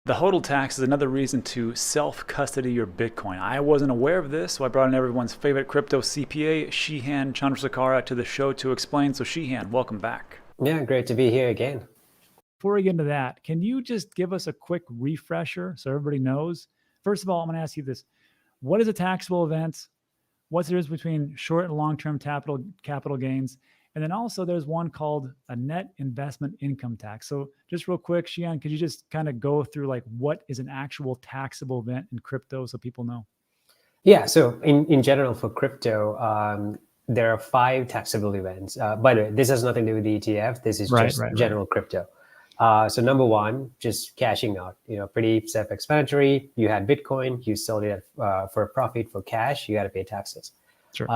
The HODL tax is another reason to self-custody your Bitcoin. I wasn't aware of this, so I brought in everyone's favorite crypto CPA, Shihan Chandrasekhara, to the show to explain. So Shihan, welcome back. Yeah, great to be here again. Before we get into that, can you just give us a quick refresher so everybody knows? First of all, I'm going to ask you this. What is a taxable event? What's the difference between short and long-term capital gains? And then also there's one called a net investment income tax. So just real quick, Shian, could you just kind of go through like what is an actual taxable event in crypto so people know? Yeah, so in general for crypto, there are 5 taxable events. By the way, this has nothing to do with the ETF. This is just general crypto. So number 1, just cashing out. Pretty self-explanatory. You had Bitcoin, you sold it for a profit for cash, you got to pay taxes. Sure.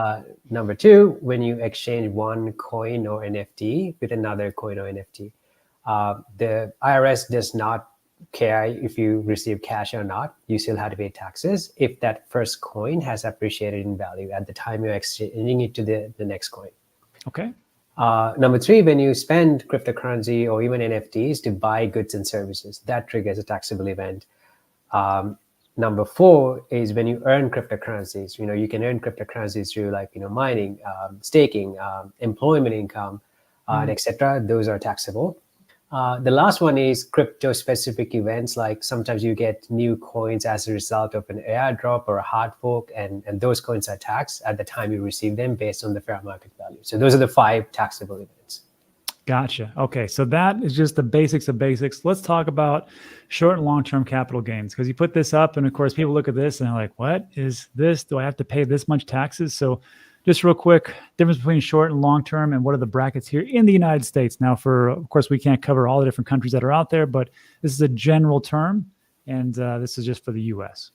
Number 2, when you exchange one coin or NFT with another coin or NFT, the IRS does not care if you receive cash or not. You still have to pay taxes if that first coin has appreciated in value at the time you're exchanging it to the next coin. Okay. Number 3, when you spend cryptocurrency or even NFTs to buy goods and services, that triggers a taxable event. Number 4 is when you earn cryptocurrencies. You can earn cryptocurrencies through mining, staking, employment income, and etc. Those are taxable. The last one is crypto-specific events, like sometimes you get new coins as a result of an airdrop or a hard fork, and those coins are taxed at the time you receive them based on the fair market value. So those are the 5 taxable events. Gotcha. Okay, so that is just the basics of basics. Let's talk about short and long-term capital gains, because you put this up, and of course people look at this and they're like, what is this? Do I have to pay this much taxes? So just real quick, difference between short and long-term, and what are the brackets here in the United States? Now, of course, we can't cover all the different countries that are out there, but this is a general term, and this is just for the US.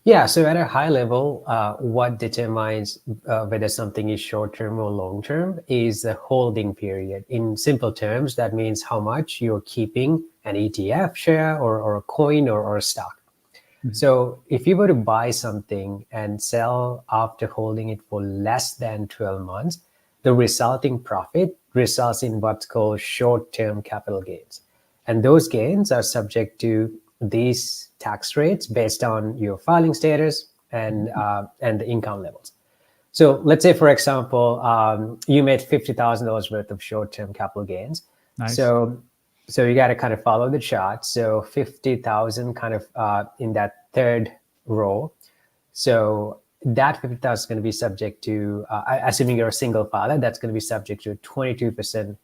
Yeah, so at a high level, what determines whether something is short-term or long-term is the holding period. In simple terms, that means how much you're keeping an ETF share or a coin or a stock. Mm-hmm. So if you were to buy something and sell after holding it for less than 12 months, the resulting profit results in what's called short-term capital gains. And those gains are subject to these tax rates based on your filing status and the income levels. So let's say, for example, you made $50,000 worth of short-term capital gains. Nice. So you got to kind of follow the chart. So 50,000 kind of in that third row. So that 50,000 is going to be subject to, assuming you're a single filer, that's going to be subject to a 22%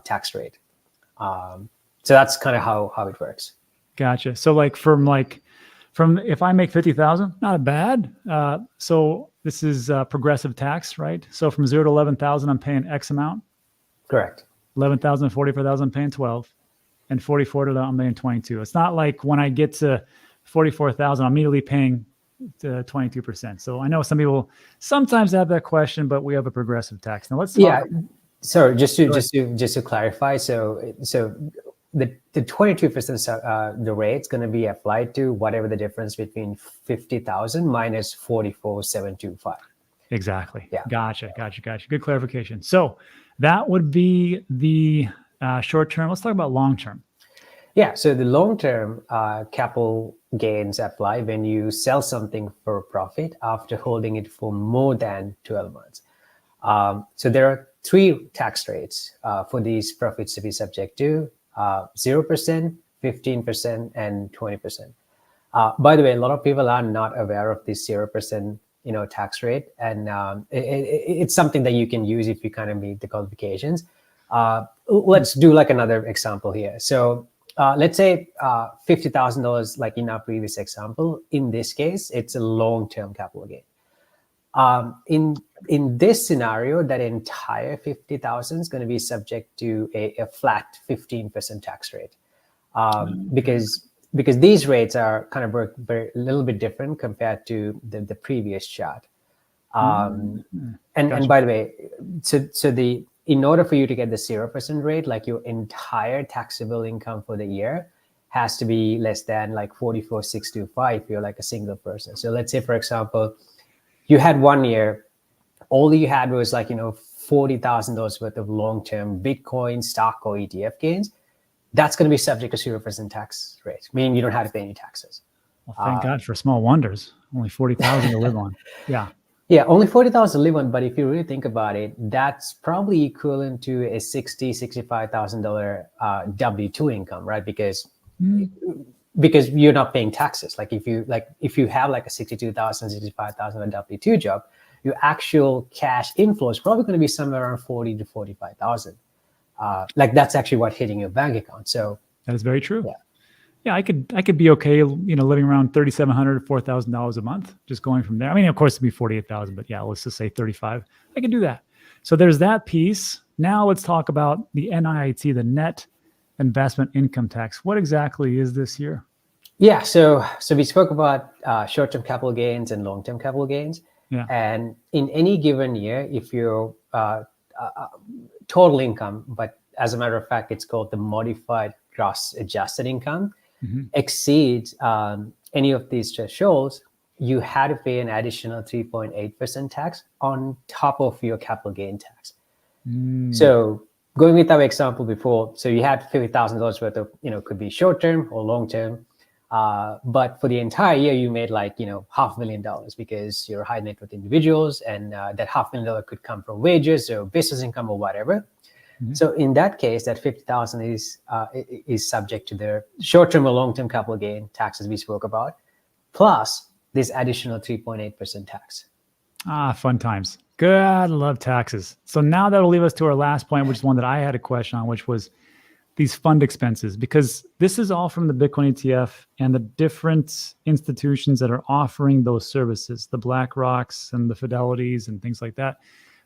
tax rate. So that's kind of how it works. Gotcha. So from if I make 50,000, not bad. So this is progressive tax, right? So from 0 to 11,000, I'm paying X amount. Correct. 11,000 to 44,000, I'm paying 12, and 44 to that, I'm paying 22. It's not like when I get to 44,000, I'm immediately paying 22%. So I know some people sometimes have that question, but we have a progressive tax. Now let's talk. Yeah. So just to clarify, so the 22% the rate is going to be applied to whatever the difference between 50,000 minus 44,725. Exactly. Yeah. Gotcha. Good clarification. So that would be the short term. Let's talk about long term. Yeah. So the long term capital gains apply when you sell something for a profit after holding it for more than 12 months. So there are 3 tax rates for these profits to be subject to. 0%, 15%, and 20%. By the way, a lot of people are not aware of this 0%, tax rate, and it's something that you can use if you kind of meet the qualifications. Let's do like another example here. So let's say $50,000, like in our previous example. In this case, it's a long-term capital gain. In this scenario, that entire 50,000 is going to be subject to a flat 15% tax rate, because these rates are kind of work a little bit different compared to the previous chart. And by the way, in order for you to get the 0% rate, like your entire taxable income for the year has to be less than like 44,625 if you're like a single person. So let's say, for example, you had 1 year, all you had was $40,000 worth of long-term Bitcoin, stock, or ETF gains. that's going to be subject to 0% tax rate, meaning you don't have to pay any taxes. Well, thank God for small wonders. Only 40,000 to live on. Yeah. Yeah, only 40,000 to live on, but if you really think about it, that's probably equivalent to a $65,000 W-2 income, right? Because you're not paying taxes. Like if you have like a 62,000, 65,000 W-2 job, your actual cash inflow is probably going to be somewhere around 40 to 45,000. Like that's actually what hitting your bank account. So that is very true. Yeah. Yeah, I could be okay, living around $3,700 to $4,000 a month, just going from there. I mean, of course, it'd be 48,000, but yeah, let's just say 35. I can do that. So there's that piece. Now let's talk about the NIIT, the net investment income tax. What exactly is this here? Yeah, so we spoke about short-term capital gains and long-term capital gains. Yeah. And in any given year, if your total income, but as a matter of fact, it's called the modified gross adjusted income, exceeds any of these thresholds, you had to pay an additional 3.8% tax on top of your capital gain tax. So going with our example before, so you had $50,000 worth of, could be short-term or long-term, but for the entire year, you made like, $500,000 because you're high net worth individuals, and that $500,000 could come from wages or business income or whatever. So in that case, that 50,000 is subject to the short-term or long-term capital gain taxes we spoke about, plus this additional 3.8% tax. Fun times. Good. I love taxes. So now that'll leave us to our last point, which is one that I had a question on, which was these fund expenses, because this is all from the Bitcoin ETF and the different institutions that are offering those services, the BlackRocks and the Fidelities and things like that.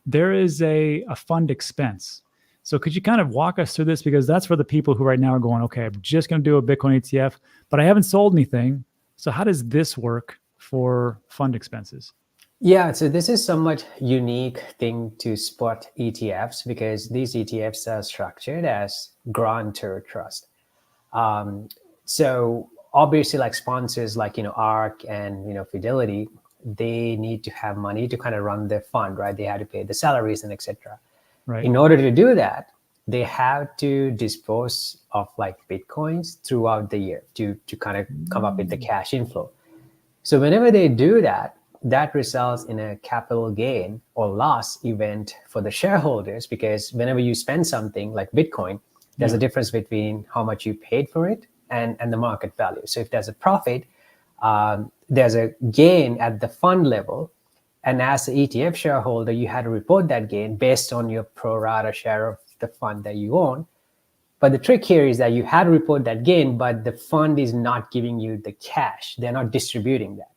There is a fund expense. So could you kind of walk us through this? Because that's for the people who right now are going, okay, I'm just going to do a Bitcoin ETF, but I haven't sold anything. So how does this work for fund expenses? Yeah, so this is somewhat unique thing to spot ETFs, because these ETFs are structured as grantor trust. So obviously, like sponsors like ARK and Fidelity, they need to have money to kind of run their fund, right? They had to pay the salaries and etc. Right. In order to do that, they have to dispose of like Bitcoins throughout the year to kind of come up with the cash inflow. So whenever they do that, that results in a capital gain or loss event for the shareholders, because whenever you spend something like Bitcoin, there's a difference between how much you paid for it and the market value. So if there's a profit, there's a gain at the fund level. And as the ETF shareholder, you had to report that gain based on your pro rata share of the fund that you own. But the trick here is that you had to report that gain, but the fund is not giving you the cash. They're not distributing that.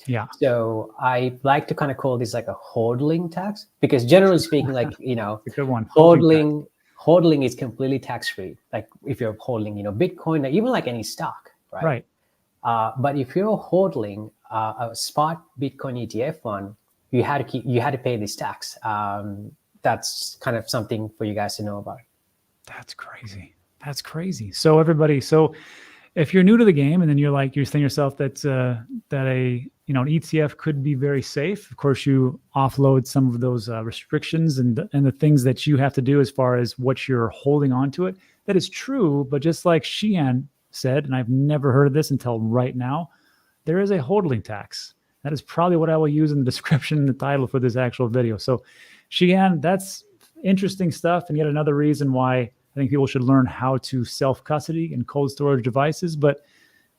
Yeah. So I like to kind of call this like a HODLing tax, because generally speaking, like, a good one. HODLing is completely tax-free. Like if you're holding, Bitcoin, or even like any stock, right? Right. But if you're holding a spot Bitcoin ETF fund, you had to pay this tax. That's kind of something for you guys to know about. That's crazy. That's crazy. So everybody, if you're new to the game and then you're saying to yourself that an ETF could be very safe, of course you offload some of those restrictions and the things that you have to do as far as what you're holding on to it. That is true, but just like Xian said, and I've never heard of this until right now, there is a HODLing tax. That is probably what I will use in the description and the title for this actual video. So Xian, that's interesting stuff, and yet another reason why I think people should learn how to self-custody and cold storage devices, but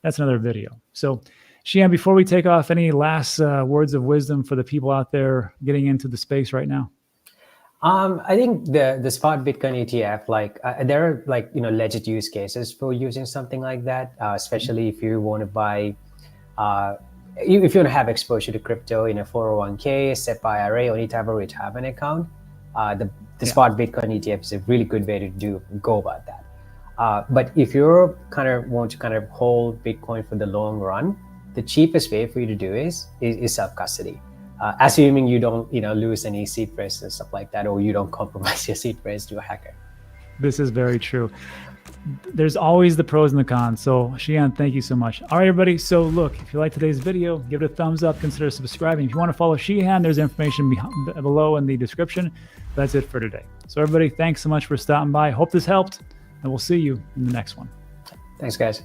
that's another video. So Xian, before we take off, any last words of wisdom for the people out there getting into the space right now? I think the spot Bitcoin ETF, there are legit use cases for using something like that, especially if you want to buy, if you want to have exposure to crypto in a 401k, SEP IRA, or any type of retirement account. The spot Bitcoin ETF is a really good way to go about that. But if you want to hold Bitcoin for the long run, the cheapest way for you to do is self-custody. Assuming you don't lose any seed phrase and stuff like that, or you don't compromise your seed phrase to a hacker. This is very true. There's always the pros and the cons. So Xian, thank you so much. All right, everybody. So look, if you like today's video, give it a thumbs up, consider subscribing. If you want to follow Xian, there's information below in the description. That's it for today. So everybody, thanks so much for stopping by. Hope this helped. and we'll see you in the next one. Thanks, guys.